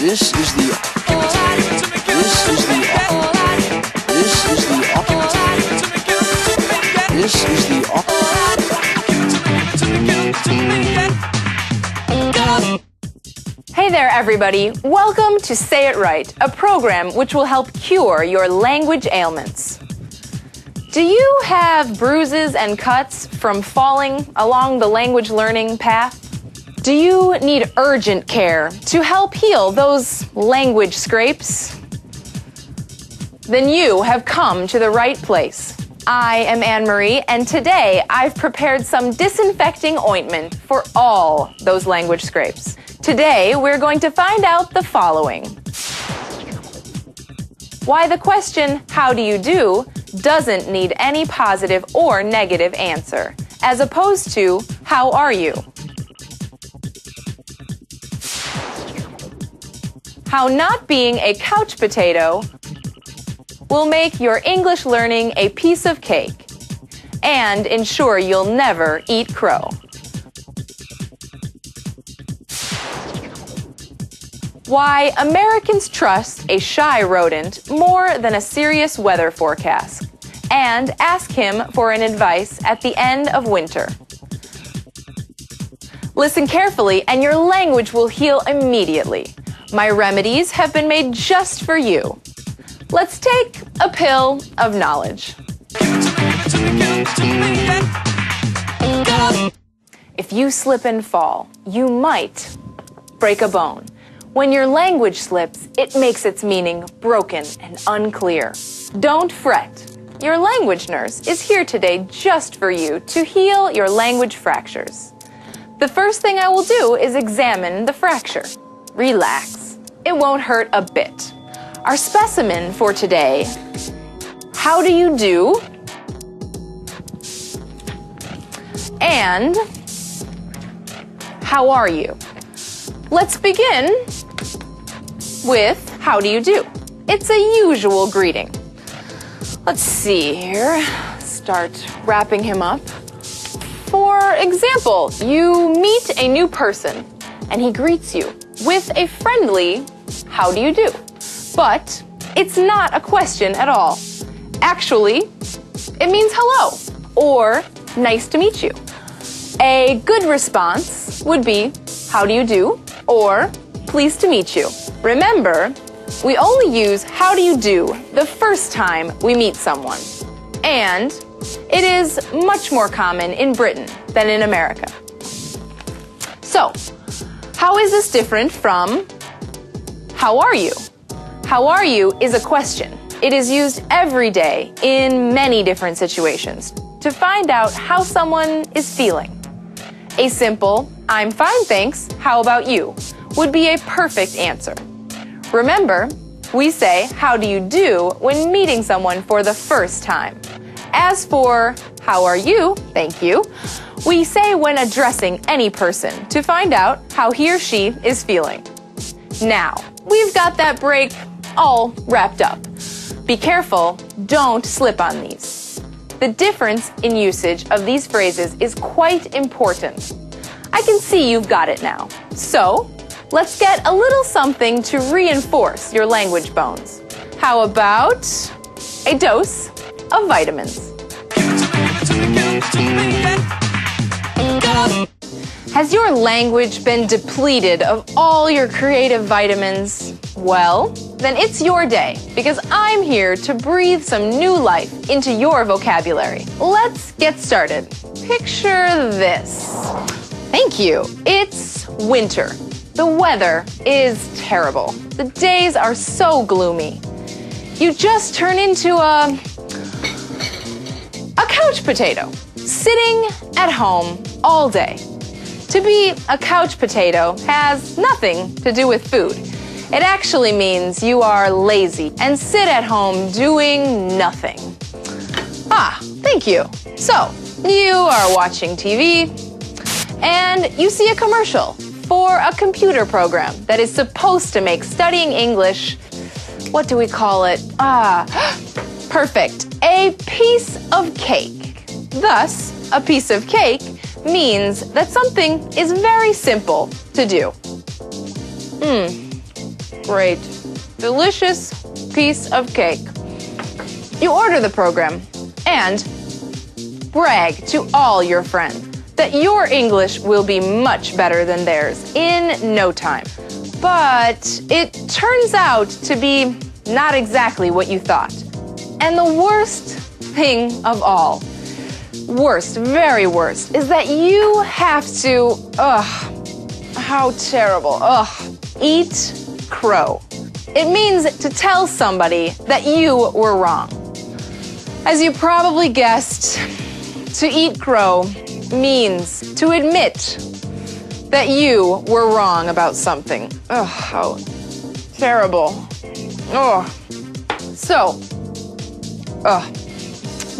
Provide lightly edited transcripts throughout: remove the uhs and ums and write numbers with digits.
This is the This is the This is the This is the Hey there, everybody. Welcome to Say It Right, a program which will help cure your language ailments. Do you have bruises and cuts from falling along the language learning path? Do you need urgent care to help heal those language scrapes? Then you have come to the right place. I am Anne-Marie, and today I've prepared some disinfecting ointment for all those language scrapes. Today, we're going to find out the following. Why the question, how do you do, doesn't need any positive or negative answer, as opposed to, how are you? How not being a couch potato will make your English learning a piece of cake and ensure you'll never eat crow. Why Americans trust a shy rodent more than a serious weather forecast and ask him for an advice at the end of winter. Listen carefully and your language will heal immediately. My remedies have been made just for you. Let's take a pill of knowledge. If you slip and fall, you might break a bone. When your language slips, it makes its meaning broken and unclear. Don't fret. Your language nurse is here today just for you to heal your language fractures. The first thing I will do is examine the fracture. Relax. It won't hurt a bit. Our specimen for today, how do you do? And how are you? Let's begin with how do you do? It's a usual greeting. Let's see here. Start wrapping him up. For example, you meet a new person and he greets you with a friendly how do you do? But it's not a question at all. Actually, it means hello or nice to meet you. A good response would be how do you do or pleased to meet you. Remember, we only use how do you do the first time we meet someone. And it is much more common in Britain than in America. So, how is this different from how are you? How are you is a question. It is used every day in many different situations to find out how someone is feeling. A simple, I'm fine thanks, how about you, would be a perfect answer. Remember, we say how do you do when meeting someone for the first time. As for how are you, thank you, we say when addressing any person to find out how he or she is feeling. Now, we've got that break all wrapped up. Be careful, don't slip on these. The difference in usage of these phrases is quite important. I can see you've got it now. So, let's get a little something to reinforce your language bones. How about a dose of vitamins? Has your language been depleted of all your creative vitamins? Well, then it's your day, because I'm here to breathe some new life into your vocabulary. Let's get started. Picture this. Thank you. It's winter. The weather is terrible. The days are so gloomy. You just turn into a couch potato, sitting at home all day. To be a couch potato has nothing to do with food. It actually means you are lazy and sit at home doing nothing. Ah, thank you. So, you are watching TV and you see a commercial for a computer program that is supposed to make studying English, what do we call it? Perfect. A piece of cake. Thus, a piece of cake means that something is very simple to do. Great. Delicious piece of cake. You order the program and brag to all your friends that your English will be much better than theirs in no time. But it turns out to be not exactly what you thought. And the worst thing of all, worst, very worst, is that you have to, how terrible, eat crow. It means to tell somebody that you were wrong. As you probably guessed, to eat crow means to admit that you were wrong about something. Oh, how terrible. Oh. So,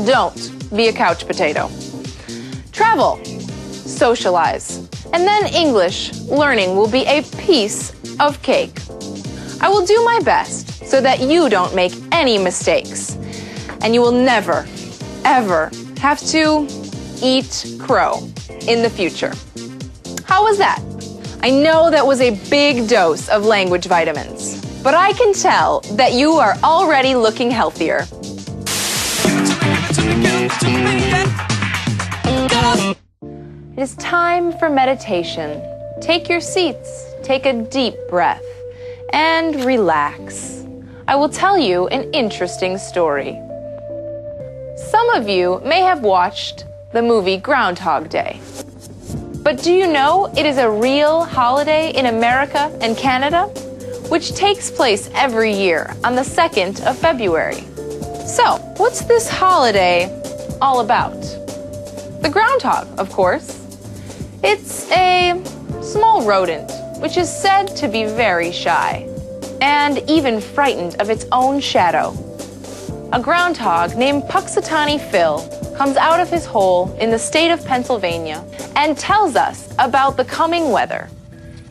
don't be a couch potato. Travel, socialize, and then English learning will be a piece of cake. I will do my best so that you don't make any mistakes, and you will never, ever have to eat crow in the future. How was that? I know that was a big dose of language vitamins, but I can tell that you are already looking healthier. It is time for meditation. Take your seats, take a deep breath, and relax. I will tell you an interesting story. Some of you may have watched the movie Groundhog Day. But do you know it is a real holiday in America and Canada, which takes place every year on the 2nd of February? So, what's this holiday all about? The groundhog, of course. It's a small rodent which is said to be very shy and even frightened of its own shadow. A groundhog named Puxatawny Phil comes out of his hole in the state of Pennsylvania and tells us about the coming weather.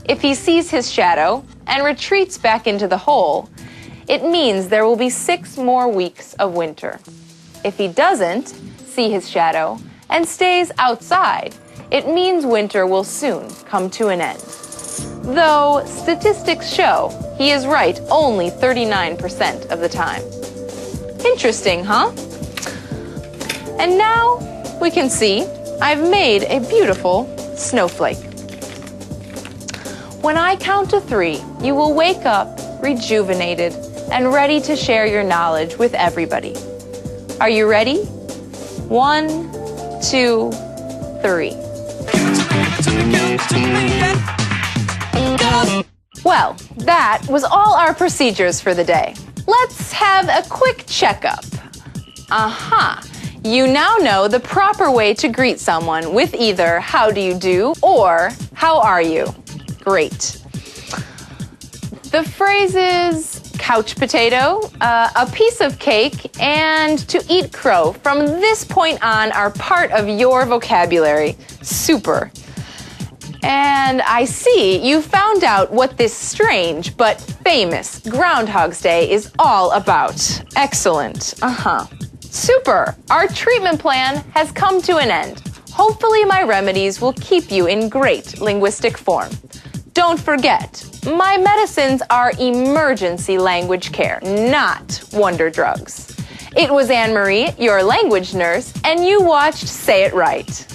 If he sees his shadow and retreats back into the hole, it means there will be 6 more weeks of winter. If he doesn't see his shadow and stays outside, it means winter will soon come to an end. Though statistics show he is right only 39% of the time. Interesting, huh? And now we can see I've made a beautiful snowflake. When I count to 3, you will wake up rejuvenated and ready to share your knowledge with everybody. Are you ready? 1, 2, 3. Well, that was all our procedures for the day. Let's have a quick checkup. You now know the proper way to greet someone with either how do you do or how are you. Great. The phrases couch potato, a piece of cake, and to eat crow from this point on are part of your vocabulary. Super. And I see you found out what this strange but famous Groundhog's Day is all about. Excellent. Super. Our treatment plan has come to an end. Hopefully my remedies will keep you in great linguistic form. Don't forget, my medicines are emergency language care, not wonder drugs. It was Anne-Marie, your language nurse, and you watched Say It Right.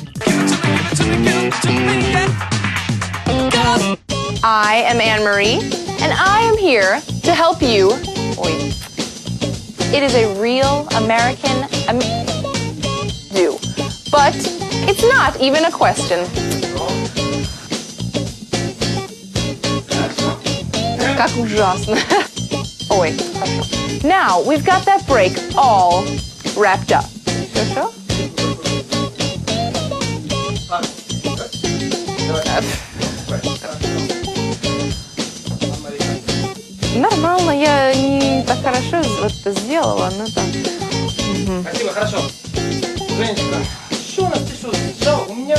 I am Anne-Marie, and I am here to help you. It is a real American do, but it's not even a question. Как ужасно. Oh wait. Now we've got that break all wrapped up. Что? Нормально, я не так хорошо это сделала, но там. Спасибо, хорошо. Женечка, что у нас ты что, сжал? У меня